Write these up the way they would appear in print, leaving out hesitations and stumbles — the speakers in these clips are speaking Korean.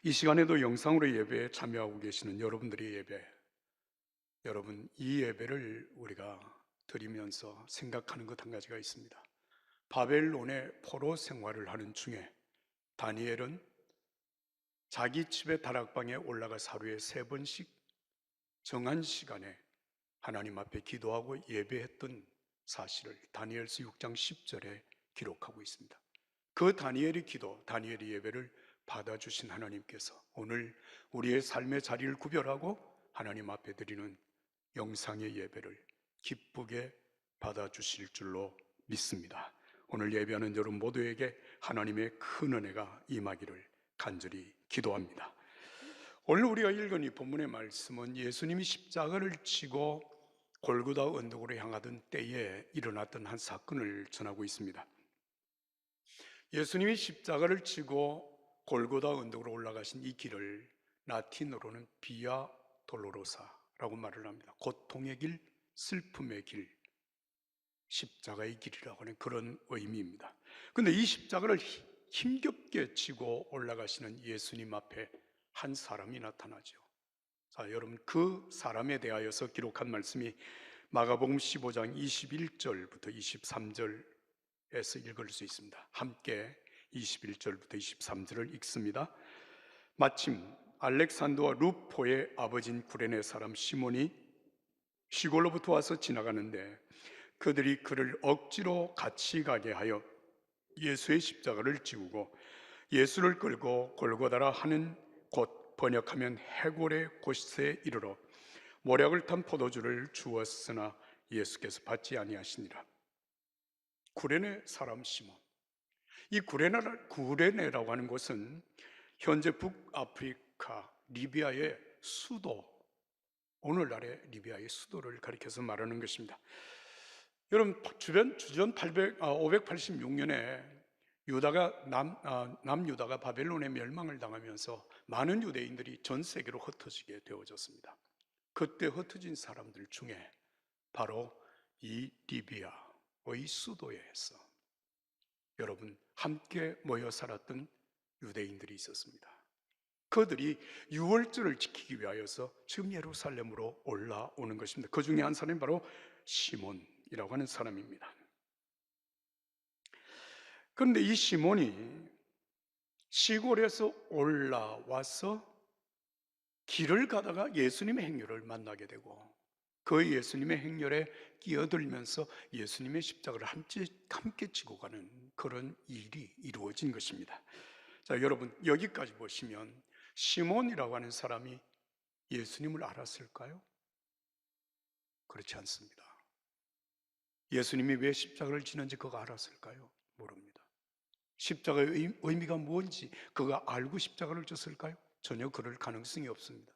이 시간에도 영상으로 예배에 참여하고 계시는 여러분들의 예배, 여러분, 이 예배를 우리가 드리면서 생각하는 것 한 가지가 있습니다. 바벨론의 포로 생활을 하는 중에 다니엘은 자기 집의 다락방에 올라가서 하루에 3번씩 정한 시간에 하나님 앞에 기도하고 예배했던 사실을 다니엘서 6장 10절에 기록하고 있습니다. 그 다니엘의 기도, 다니엘의 예배를 받아주신 하나님께서 오늘 우리의 삶의 자리를 구별하고 하나님 앞에 드리는 영상의 예배를 기쁘게 받아주실 줄로 믿습니다. 오늘 예배하는 여러분 모두에게 하나님의 큰 은혜가 임하기를 간절히 기도합니다. 오늘 우리가 읽은 이 본문의 말씀은 예수님이 십자가를 지고 골고다 언덕으로 향하던 때에 일어났던 한 사건을 전하고 있습니다. 예수님이 십자가를 지고 골고다 언덕으로 올라가신 이 길을 라틴어로는 비아 돌로로사라고 말을 합니다. 고통의 길, 슬픔의 길, 십자가의 길이라고 하는 그런 의미입니다. 그런데 이 십자가를 힘겹게 지고 올라가시는 예수님 앞에 한 사람이 나타나죠. 자, 여러분, 그 사람에 대하여서 기록한 말씀이 마가복음 15장 21절부터 23절에서 읽을 수 있습니다. 함께 21절부터 23절을 읽습니다. 마침 알렉산더와 루포의 아버진 구레네 사람 시몬이 시골로부터 와서 지나가는데 그들이 그를 억지로 같이 가게 하여 예수의 십자가를 지우고 예수를 끌고 골고다라 하는 곳, 번역하면 해골의 곳에 이르러 모략을 탄 포도주를 주었으나 예수께서 받지 아니하시니라. 구레네 사람 시몬. 이 구레네라고 하는 곳은 현재 북아프리카 리비아의 수도, 오늘날의 리비아의 수도를 가리켜서 말하는 것입니다. 여러분, 주전 586년에 남유다가 바벨론에 멸망을 당하면서 많은 유대인들이 전 세계로 흩어지게 되어졌습니다. 그때 흩어진 사람들 중에 바로 이 리비아의 수도에서 여러분 함께 모여 살았던 유대인들이 있었습니다. 그들이 유월절을 지키기 위하여서 지금 예루살렘으로 올라오는 것입니다. 그 중에 한 사람이 바로 시몬이라고 하는 사람입니다. 그런데 이 시몬이 시골에서 올라와서 길을 가다가 예수님의 행렬을 만나게 되고 그 예수님의 행렬에 끼어들면서 예수님의 십자가를 함께 지고 가는 그런 일이 이루어진 것입니다. 자, 여러분, 여기까지 보시면 시몬이라고 하는 사람이 예수님을 알았을까요? 그렇지 않습니다. 예수님이 왜 십자가를 지는지 그가 알았을까요? 모릅니다. 십자가의 의미가 뭔지 그가 알고 십자가를 졌을까요? 전혀 그럴 가능성이 없습니다.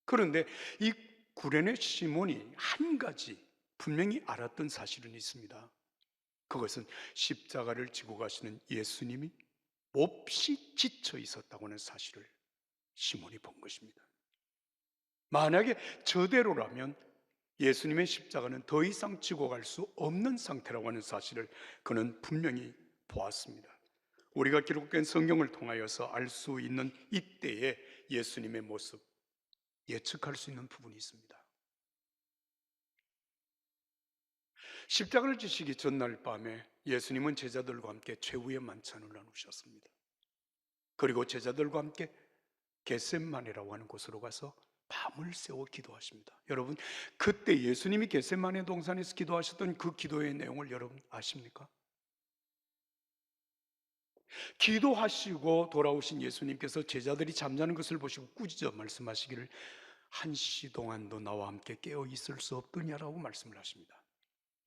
그런데 이 구레네 시몬이 한 가지 분명히 알았던 사실은 있습니다. 그것은 십자가를 지고 가시는 예수님이 몹시 지쳐 있었다고 하는 사실을 시몬이 본 것입니다. 만약에 저대로라면 예수님의 십자가는 더 이상 지고 갈 수 없는 상태라고 하는 사실을 그는 분명히 보았습니다. 우리가 기록된 성경을 통하여서 알 수 있는 이때의 예수님의 모습, 예측할 수 있는 부분이 있습니다. 십자가를 지시기 전날 밤에 예수님은 제자들과 함께 최후의 만찬을 나누셨습니다. 그리고 제자들과 함께 겟셋마네라고 하는 곳으로 가서 밤을 새워 기도하십니다. 여러분, 그때 예수님이 겟셋마네 동산에서 기도하셨던 그 기도의 내용을 여러분 아십니까? 기도하시고 돌아오신 예수님께서 제자들이 잠자는 것을 보시고 꾸짖어 말씀하시기를 1시 동안도 나와 함께 깨어 있을 수 없더냐라고 말씀을 하십니다.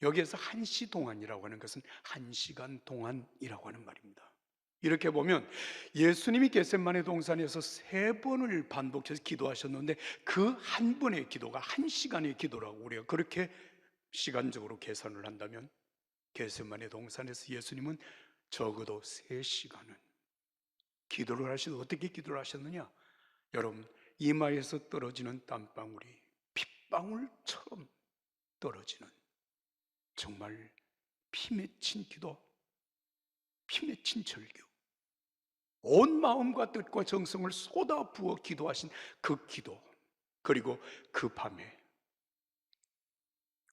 여기에서 1시 동안이라고 하는 것은 1시간 동안이라고 하는 말입니다. 이렇게 보면 예수님이 겟셋마네 동산에서 3번을 반복해서 기도하셨는데 그 한 번의 기도가 1시간의 기도라고 우리가 그렇게 시간적으로 계산을 한다면 겟셋마네 동산에서 예수님은 적어도 3시간은 기도를 하시고 어떻게 기도를 하셨느냐? 여러분, 이마에서 떨어지는 땀방울이 핏방울처럼 떨어지는 정말 피 맺힌 기도, 피 맺힌 절규, 온 마음과 뜻과 정성을 쏟아부어 기도하신 그 기도, 그리고 그 밤에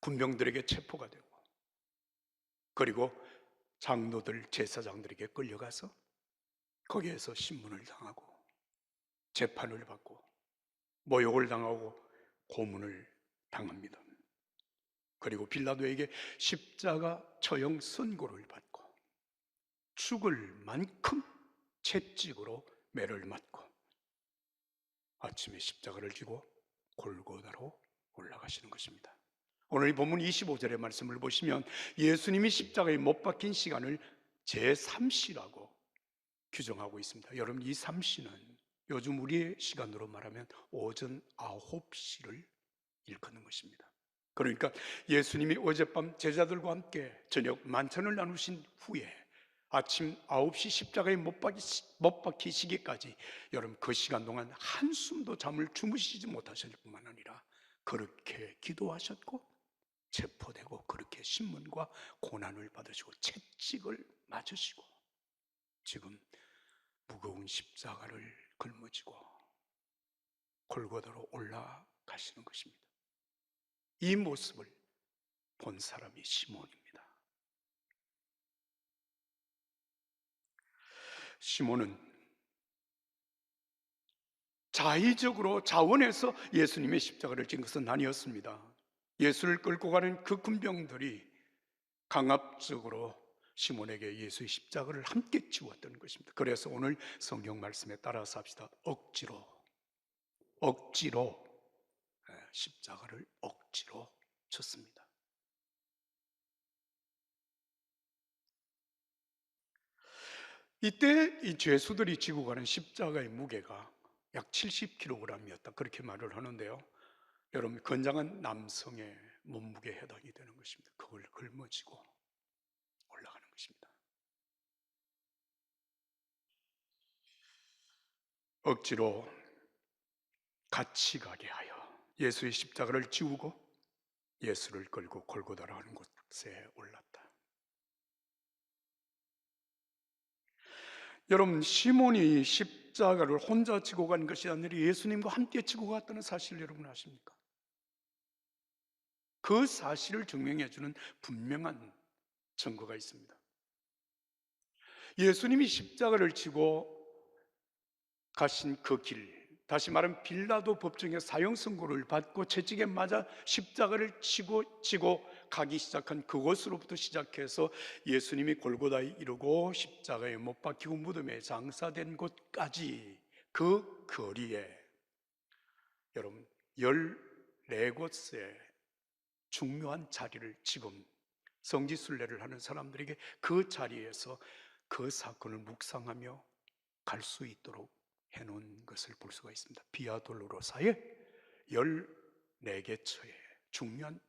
군병들에게 체포가 되고, 그리고 장로들, 제사장들에게 끌려가서 거기에서 신문을 당하고 재판을 받고 모욕을 당하고 고문을 당합니다. 그리고 빌라도에게 십자가 처형 선고를 받고 죽을 만큼 채찍으로 매를 맞고 아침에 십자가를 지고 골고다로 올라가시는 것입니다. 오늘 이 본문 25절의 말씀을 보시면 예수님이 십자가에 못 박힌 시간을 제3시라고 규정하고 있습니다. 여러분, 이 3시는 요즘 우리의 시간으로 말하면 오전 9시를 일컫는 것입니다. 그러니까 예수님이 어젯밤 제자들과 함께 저녁 만찬을 나누신 후에 아침 9시 십자가에 못 박히시기까지 여러분, 그 시간 동안 한숨도 잠을 주무시지 못하실 뿐만 아니라 그렇게 기도하셨고 체포되고 그렇게 신문과 고난을 받으시고 채찍을 맞으시고 지금 무거운 십자가를 걸머지고 골고다로 올라가시는 것입니다. 이 모습을 본 사람이 시몬입니다. 시몬은 자의적으로 자원해서 예수님의 십자가를 진 것은 아니었습니다. 예수를 끌고 가는 그 군병들이 강압적으로 시몬에게 예수의 십자가를 함께 지웠던 것입니다. 그래서 오늘 성경 말씀에 따라서 합시다. 억지로 십자가를 억지로 쳤습니다. 이때 이 죄수들이 지고 가는 십자가의 무게가 약 70kg이었다, 그렇게 말을 하는데요. 여러분, 건장한 남성의 몸무게에 해당이 되는 것입니다. 그걸 걸머지고 올라가는 것입니다. 억지로 같이 가게 하여 예수의 십자가를 지우고 예수를 끌고 골고다라 하는 곳에 올랐다. 여러분, 시몬이 십자가를 혼자 지고 간 것이 아니라 예수님과 함께 지고 갔다는 사실을 여러분 아십니까? 그 사실을 증명해 주는 분명한 증거가 있습니다. 예수님이 십자가를 지고 가신 그 길, 다시 말하면 빌라도 법정에 사형 선고를 받고 채찍에 맞아 십자가를 지고 가기 시작한 그곳으로부터 시작해서 예수님이 골고다에 이르고 십자가에 못 박히고 무덤에 장사된 곳까지 그 거리에 여러분 14곳의 중요한 자리를 지금 성지순례를 하는 사람들에게 그 자리에서 그 사건을 묵상하며 갈 수 있도록 해놓은 것을 볼 수가 있습니다. 비아 돌로로사의 14개 처의 중요한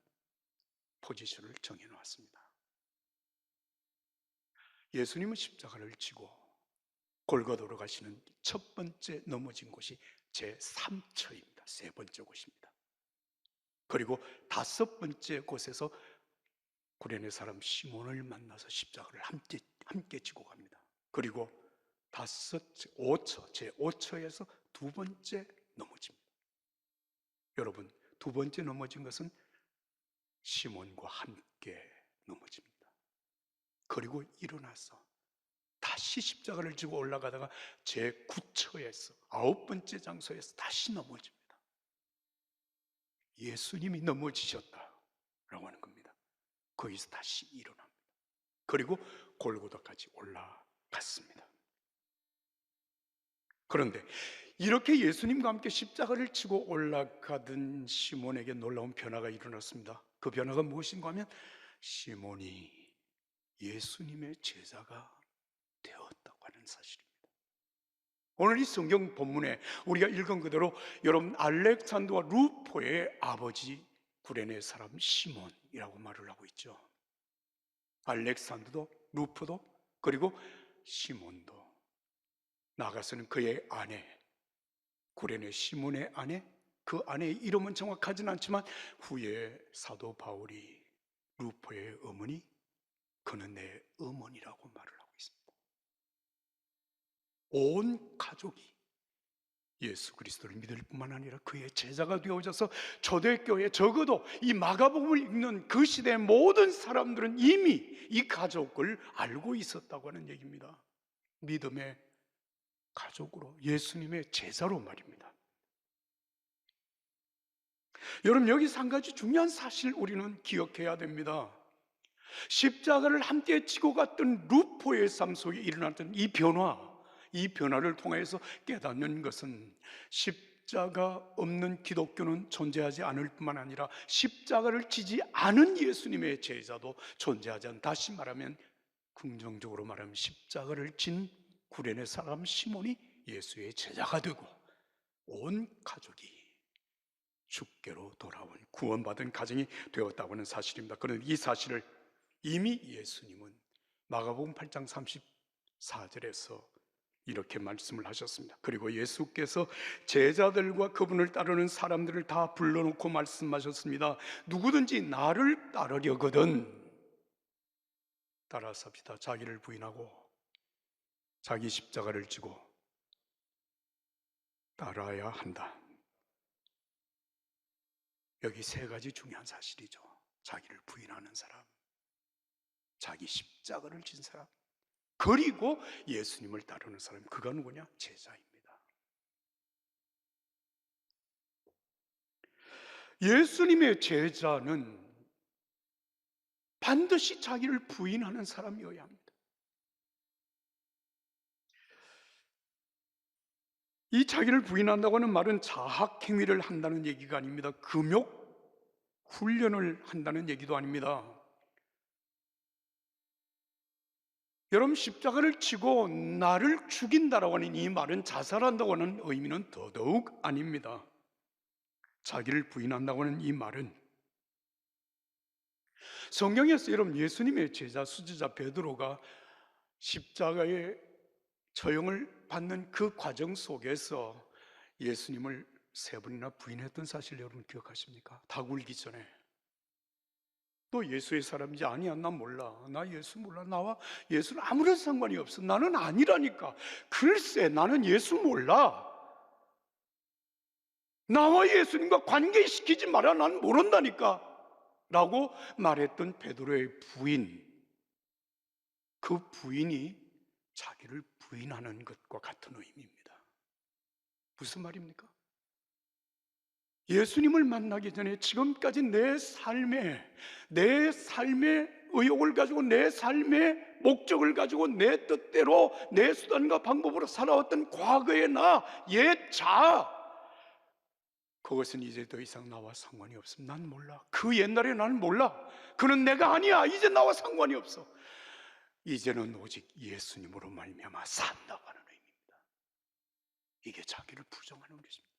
포지션을 정해놓았습니다. 예수님은 십자가를 지고 골고다로 가시는 첫 번째 넘어진 곳이 제3처입니다. 세 번째 곳입니다. 그리고 다섯 번째 곳에서 구레네 사람 시몬을 만나서 십자가를 함께 지고 갑니다. 그리고 제5처에서 두 번째 넘어집니다. 여러분, 두 번째 넘어진 것은 시몬과 함께 넘어집니다. 그리고 일어나서 다시 십자가를 지고 올라가다가 제9처에서 아홉 번째 장소에서 다시 넘어집니다. 예수님이 넘어지셨다라고 하는 겁니다. 거기서 다시 일어납니다. 그리고 골고다까지 올라갔습니다. 그런데 이렇게 예수님과 함께 십자가를 지고 올라가던 시몬에게 놀라운 변화가 일어났습니다. 그 변화가 무엇인가 하면 시몬이 예수님의 제자가 되었다고 하는 사실입니다. 오늘 이 성경 본문에 우리가 읽은 그대로 여러분, 알렉산더와 루포의 아버지 구레네 사람 시몬이라고 말을 하고 있죠. 알렉산더도 루포도 그리고 시몬도, 나아가서는 그의 아내 구레네 시몬의 아내, 그 아내의 이름은 정확하진 않지만 후에 사도 바울이 루포의 어머니, 그는 내 어머니라고 말을 하고 있습니다. 온 가족이 예수 그리스도를 믿을 뿐만 아니라 그의 제자가 되어져서 초대교회, 적어도 이 마가복음을 읽는 그 시대의 모든 사람들은 이미 이 가족을 알고 있었다고 하는 얘기입니다. 믿음의 가족으로, 예수님의 제자로 말입니다. 여러분, 여기서 한 가지 중요한 사실 우리는 기억해야 됩니다. 십자가를 함께 지고 갔던 루포의 삶 속에 일어났던 이 변화를 통해서 깨닫는 것은 십자가 없는 기독교는 존재하지 않을 뿐만 아니라 십자가를 지지 않은 예수님의 제자도 존재하지 않는, 다시 말하면 긍정적으로 말하면 십자가를 진 구레네 사람 시몬이 예수의 제자가 되고 온 가족이 주께로 돌아온 구원받은 가정이 되었다고 하는 사실입니다. 그런데 이 사실을 이미 예수님은 마가복음 8장 34절에서 이렇게 말씀을 하셨습니다. 그리고 예수께서 제자들과 그분을 따르는 사람들을 다 불러놓고 말씀하셨습니다. 누구든지 나를 따르려거든 따라삽시다. 자기를 부인하고 자기 십자가를 지고 따라야 한다. 여기 세 가지 중요한 사실이죠. 자기를 부인하는 사람, 자기 십자가를 진 사람, 그리고 예수님을 따르는 사람. 그가 누구냐? 제자입니다. 예수님의 제자는 반드시 자기를 부인하는 사람이어야 합니다. 이 자기를 부인한다고 하는 말은 자학 행위를 한다는 얘기가 아닙니다. 금욕 훈련을 한다는 얘기도 아닙니다. 여러분, 십자가를 지고 나를 죽인다라고 하는 이 말은 자살한다고 하는 의미는 더더욱 아닙니다. 자기를 부인한다고 하는 이 말은 성경에서 여러분 예수님의 제자 수제자 베드로가 십자가의 처형을 받는 그 과정 속에서 예수님을 세 번이나 부인했던 사실 여러분 기억하십니까? 다 굴기 전에. 또 예수의 사람인지 아니야, 난 몰라, 나 예수 몰라, 나와 예수는 아무런 상관이 없어, 나는 아니라니까, 글쎄 나는 예수 몰라, 나와 예수님과 관계시키지 마라, 난 모른다니까 라고 말했던 베드로의 부인, 그 부인이 자기를 부인하는 것과 같은 의미입니다. 무슨 말입니까? 예수님을 만나기 전에 지금까지 내 삶의 의욕을 가지고, 내 삶의 목적을 가지고 내 뜻대로 내 수단과 방법으로 살아왔던 과거의 나, 옛 자, 그것은 이제 더 이상 나와 상관이 없습니다. 난 몰라. 그 옛날에 나는 몰라. 그는 내가 아니야. 이제 나와 상관이 없어. 이제는 오직 예수님으로 말미암아 산다고 하는 의미입니다. 이게 자기를 부정하는 것입니다.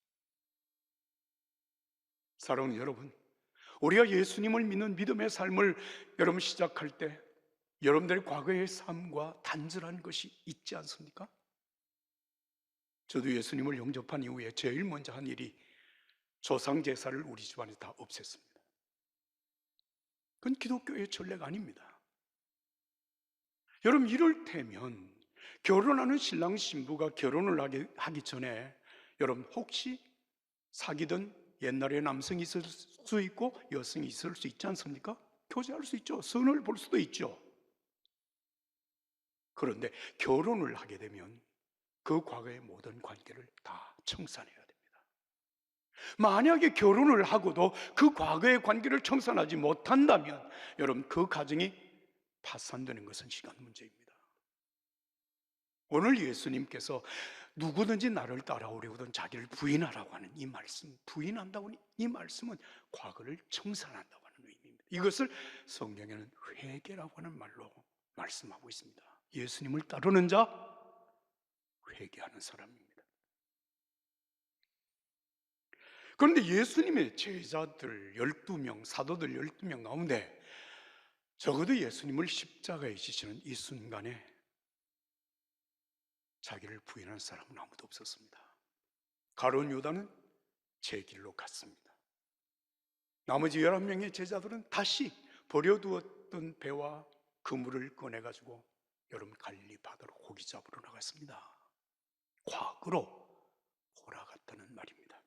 사랑하는 여러분, 우리가 예수님을 믿는 믿음의 삶을 여러분 시작할 때 여러분들의 과거의 삶과 단절한 것이 있지 않습니까? 저도 예수님을 영접한 이후에 제일 먼저 한 일이 조상 제사를 우리 집안에 다 없앴습니다. 그건 기독교의 전례가 아닙니다. 여러분, 이럴 테면 결혼하는 신랑 신부가 결혼을 하기 전에 여러분 혹시 사귀던 옛날에 남성이 있을 수 있고 여성이 있을 수 있지 않습니까? 교제할 수 있죠. 선을 볼 수도 있죠. 그런데 결혼을 하게 되면 그 과거의 모든 관계를 다 청산해야 됩니다. 만약에 결혼을 하고도 그 과거의 관계를 청산하지 못한다면 여러분 그 가정이 파산되는 것은 시간 문제입니다. 오늘 예수님께서 누구든지 나를 따라오려거든 자기를 부인하라고 하는 이 말씀, 부인한다고 하는 이 말씀은 과거를 청산한다고 하는 의미입니다. 이것을 성경에는 회개라고 하는 말로 말씀하고 있습니다. 예수님을 따르는 자, 회개하는 사람입니다. 그런데 예수님의 제자들 12명, 사도들 12명 가운데 적어도 예수님을 십자가에 지시는 이 순간에 자기를 부인한 사람은 아무도 없었습니다. 가룟 유다는 제 길로 갔습니다. 나머지 11명의 제자들은 다시 버려두었던 배와 그물을 꺼내가지고 여러분 갈릴리 바다로 고기 잡으러 나갔습니다. 밖으로 몰아갔다는 말입니다.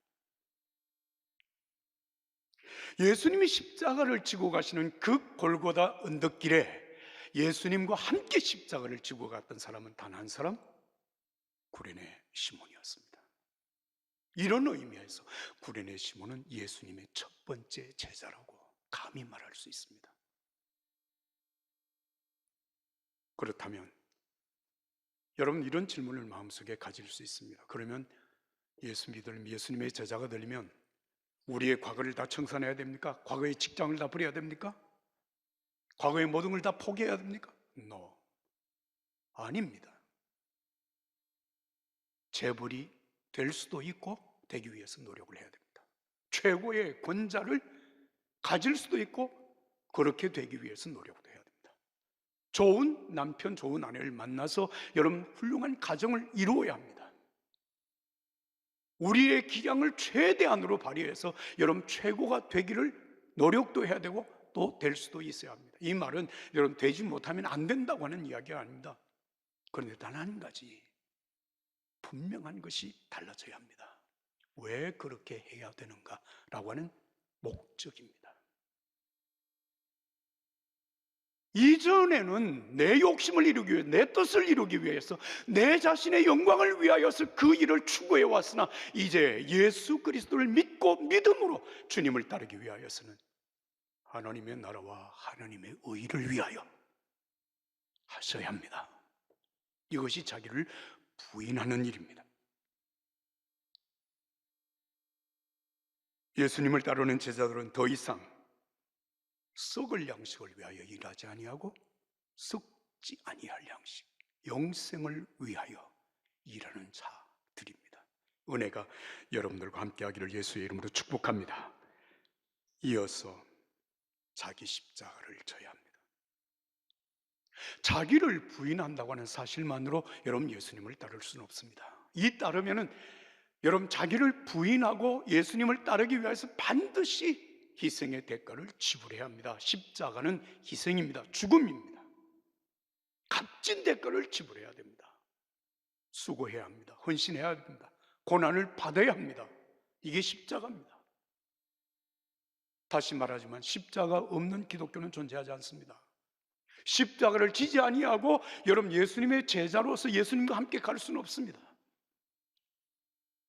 예수님이 십자가를 지고 가시는 그 골고다 언덕길에 예수님과 함께 십자가를 지고 갔던 사람은 단 한 사람, 구레네 시몬이었습니다. 이런 의미에서 구레네 시몬은 예수님의 첫 번째 제자라고 감히 말할 수 있습니다. 그렇다면 여러분, 이런 질문을 마음속에 가질 수 있습니다. 그러면 예수님의 제자가 되려면 우리의 과거를 다 청산해야 됩니까? 과거의 직장을 다 버려야 됩니까? 과거의 모든 걸 다 포기해야 됩니까? No. 아닙니다. 재벌이 될 수도 있고 되기 위해서 노력을 해야 됩니다. 최고의 권자를 가질 수도 있고 그렇게 되기 위해서 노력을 해야 됩니다. 좋은 남편, 좋은 아내를 만나서 여러분 훌륭한 가정을 이루어야 합니다. 우리의 기량을 최대한으로 발휘해서 여러분 최고가 되기를 노력도 해야 되고 또 될 수도 있어야 합니다. 이 말은 여러분 되지 못하면 안 된다고 하는 이야기가 아닙니다. 그런데 단 한 가지 분명한 것이 달라져야 합니다. 왜 그렇게 해야 되는가라고 하는 목적입니다. 이전에는 내 욕심을 이루기 위해, 내 뜻을 이루기 위해서, 내 자신의 영광을 위하여서 그 일을 추구해 왔으나 이제 예수 그리스도를 믿고 믿음으로 주님을 따르기 위하여서는 하나님의 나라와 하나님의 의를 위하여 하셔야 합니다. 이것이 자기를 부인하는 일입니다. 예수님을 따르는 제자들은 더 이상 썩을 양식을 위하여 일하지 아니하고 썩지 아니할 양식, 영생을 위하여 일하는 자들입니다. 은혜가 여러분들과 함께하기를 예수의 이름으로 축복합니다. 이어서 자기 십자가를 져야 합니다. 자기를 부인한다고 하는 사실만으로 여러분 예수님을 따를 수는 없습니다. 이 따르면은 여러분 자기를 부인하고 예수님을 따르기 위해서 반드시 희생의 대가를 지불해야 합니다. 십자가는 희생입니다. 죽음입니다. 값진 대가를 지불해야 됩니다. 수고해야 합니다. 헌신해야 됩니다. 고난을 받아야 합니다. 이게 십자가입니다. 다시 말하지만 십자가 없는 기독교는 존재하지 않습니다. 십자가를 지지 아니하고 여러분 예수님의 제자로서 예수님과 함께 갈 수는 없습니다.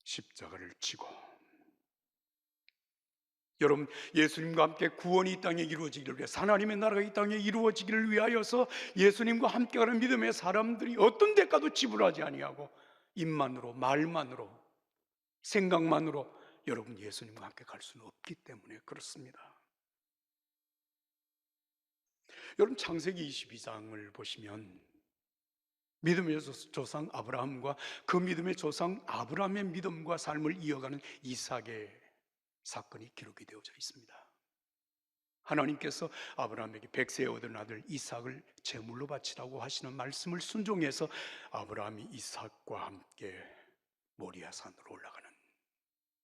십자가를 지고 여러분 예수님과 함께 구원이 이 땅에 이루어지기를 위해서, 하나님의 나라가 이 땅에 이루어지기를 위하여서 예수님과 함께 가는 믿음의 사람들이 어떤 대가도 지불하지 아니하고 입만으로, 말만으로, 생각만으로 여러분 예수님과 함께 갈 수는 없기 때문에 그렇습니다. 여러분 창세기 22장을 보시면 믿음의 조상 아브라함과 그 믿음의 조상 아브라함의 믿음과 삶을 이어가는 이삭의 사건이 기록이 되어져 있습니다. 하나님께서 아브라함에게 백세에 얻은 아들 이삭을 제물로 바치라고 하시는 말씀을 순종해서 아브라함이 이삭과 함께 모리아 산으로 올라가는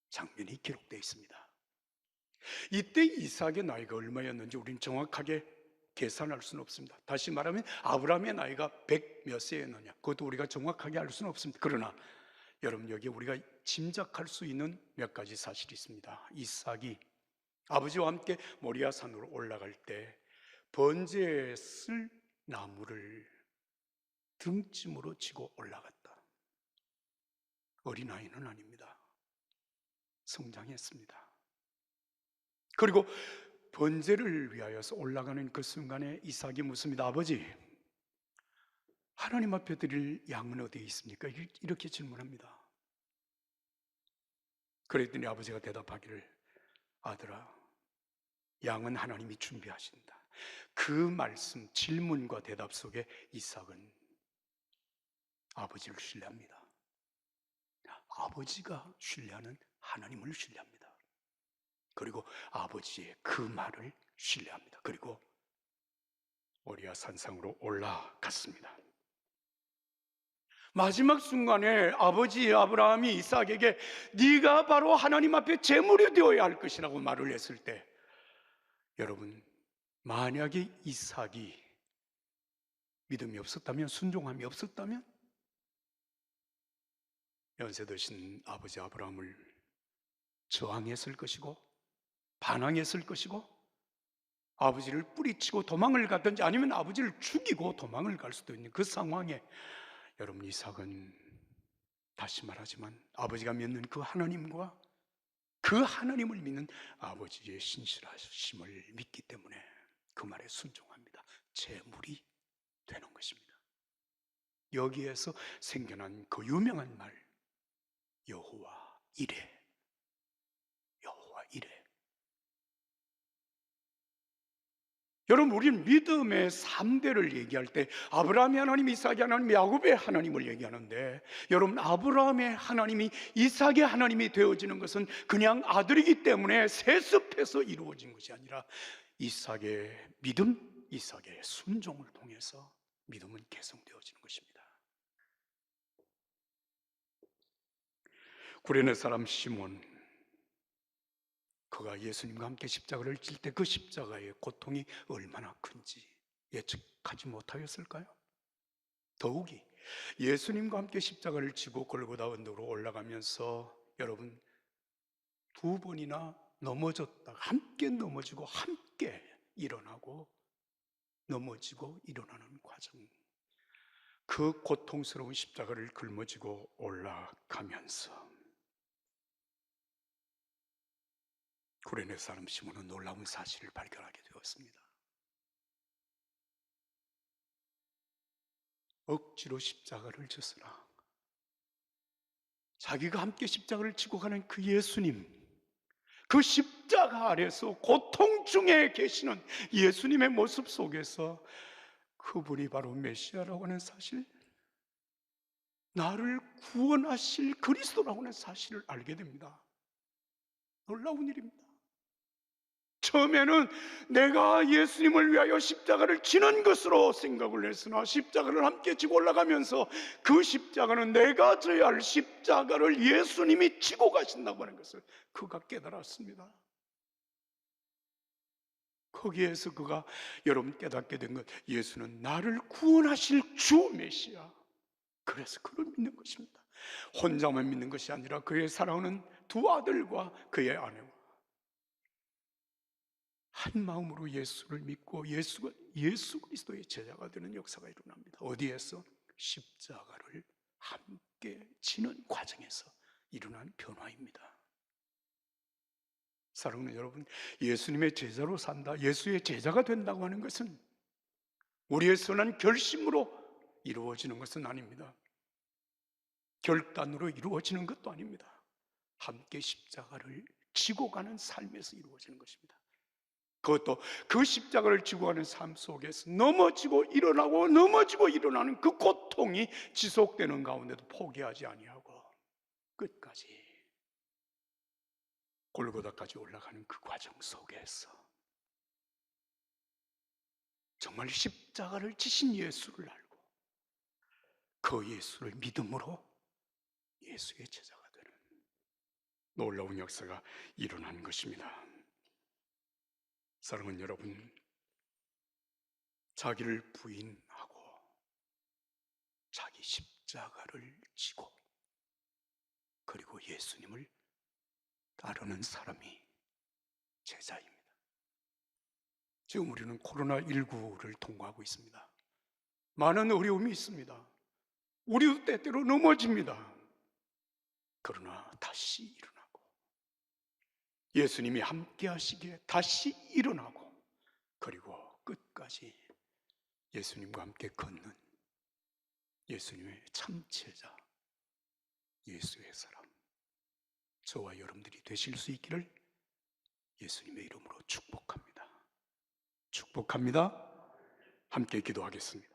장면이 기록되어 있습니다. 이때 이삭의 나이가 얼마였는지 우리는 정확하게 계산할 수는 없습니다. 다시 말하면 아브라함의 나이가 100 몇 세였느냐, 그것도 우리가 정확하게 알 수는 없습니다. 그러나 여러분 여기에 우리가 짐작할 수 있는 몇 가지 사실이 있습니다. 이삭이 아버지와 함께 모리아 산으로 올라갈 때 번제에 쓸 나무를 등짐으로 지고 올라갔다. 어린아이는 아닙니다. 성장했습니다. 그리고 번제를 위하여서 올라가는 그 순간에 이삭이 묻습니다. 아버지, 하나님 앞에 드릴 양은 어디에 있습니까? 이렇게 질문합니다. 그랬더니 아버지가 대답하기를, 아들아, 양은 하나님이 준비하신다. 그 말씀, 질문과 대답 속에 이삭은 아버지를 신뢰합니다. 아버지가 신뢰하는 하나님을 신뢰합니다. 그리고 아버지의 그 말을 신뢰합니다. 그리고 모리아 산상으로 올라갔습니다. 마지막 순간에 아버지 아브라함이 이삭에게 네가 바로 하나님 앞에 제물이 되어야 할 것이라고 말을 했을 때, 여러분 만약에 이삭이 믿음이 없었다면, 순종함이 없었다면 연세 드신 아버지 아브라함을 저항했을 것이고 반항했을 것이고 아버지를 뿌리치고 도망을 갔든지 아니면 아버지를 죽이고 도망을 갈 수도 있는 그 상황에 여러분 이삭은 다시 말하지만 아버지가 믿는 그 하나님과 그 하나님을 믿는 아버지의 신실하심을 믿기 때문에 그 말에 순종합니다. 제물이 되는 것입니다. 여기에서 생겨난 그 유명한 말 여호와 이레, 여호와 이레. 여러분 우리는 믿음의 3대를 얘기할 때 아브라함의 하나님, 이삭의 하나님, 야곱의 하나님을 얘기하는데 여러분 아브라함의 하나님이 이삭의 하나님이 되어지는 것은 그냥 아들이기 때문에 세습해서 이루어진 것이 아니라 이삭의 믿음, 이삭의 순종을 통해서 믿음은 개성되어지는 것입니다. 구레네 사람 시몬, 그가 예수님과 함께 십자가를 질 때 그 십자가의 고통이 얼마나 큰지 예측하지 못하였을까요? 더욱이 예수님과 함께 십자가를 지고 골고다 언덕으로 올라가면서 여러분 2번이나 넘어졌다가 함께 넘어지고 함께 일어나고 넘어지고 일어나는 과정, 그 고통스러운 십자가를 짊어지고 올라가면서 구레네 사람 시몬은 놀라운 사실을 발견하게 되었습니다. 억지로 십자가를 졌으나 자기가 함께 십자가를 지고 가는 그 예수님, 그 십자가 아래서 고통 중에 계시는 예수님의 모습 속에서 그분이 바로 메시아라고 하는 사실, 나를 구원하실 그리스도라고 하는 사실을 알게 됩니다. 놀라운 일입니다. 처음에는 내가 예수님을 위하여 십자가를 지는 것으로 생각을 했으나 십자가를 함께 지고 올라가면서 그 십자가는 내가 져야 할 십자가를 예수님이 지고 가신다고 하는 것을 그가 깨달았습니다. 거기에서 그가 여러분 깨닫게 된 것, 예수는 나를 구원하실 주 메시아, 그래서 그를 믿는 것입니다. 혼자만 믿는 것이 아니라 그의 사랑하는 2 아들과 그의 아내와 한 마음으로 예수를 믿고 예수 그리스도의 제자가 되는 역사가 일어납니다. 어디에서? 십자가를 함께 지는 과정에서 일어난 변화입니다. 사랑하는 여러분, 예수님의 제자로 산다, 예수의 제자가 된다고 하는 것은 우리의 선한 결심으로 이루어지는 것은 아닙니다. 결단으로 이루어지는 것도 아닙니다. 함께 십자가를 지고 가는 삶에서 이루어지는 것입니다. 그것도 그 십자가를 지고 가는 삶 속에서 넘어지고 일어나고 넘어지고 일어나는 그 고통이 지속되는 가운데도 포기하지 아니하고 끝까지 골고다까지 올라가는 그 과정 속에서 정말 십자가를 지신 예수를 알고 그 예수를 믿음으로 예수의 제자가 되는 놀라운 역사가 일어나는 것입니다. 사랑하는 여러분, 자기를 부인하고 자기 십자가를 지고 그리고 예수님을 따르는 사람이 제자입니다. 지금 우리는 코로나19를 통과하고 있습니다. 많은 어려움이 있습니다. 우리도 때때로 넘어집니다. 그러나 다시 일어나고 예수님이 함께 하시기에 다시 일어나고 그리고 끝까지 예수님과 함께 걷는 예수님의 참 제자, 예수의 사람, 저와 여러분들이 되실 수 있기를 예수님의 이름으로 축복합니다. 축복합니다. 함께 기도하겠습니다.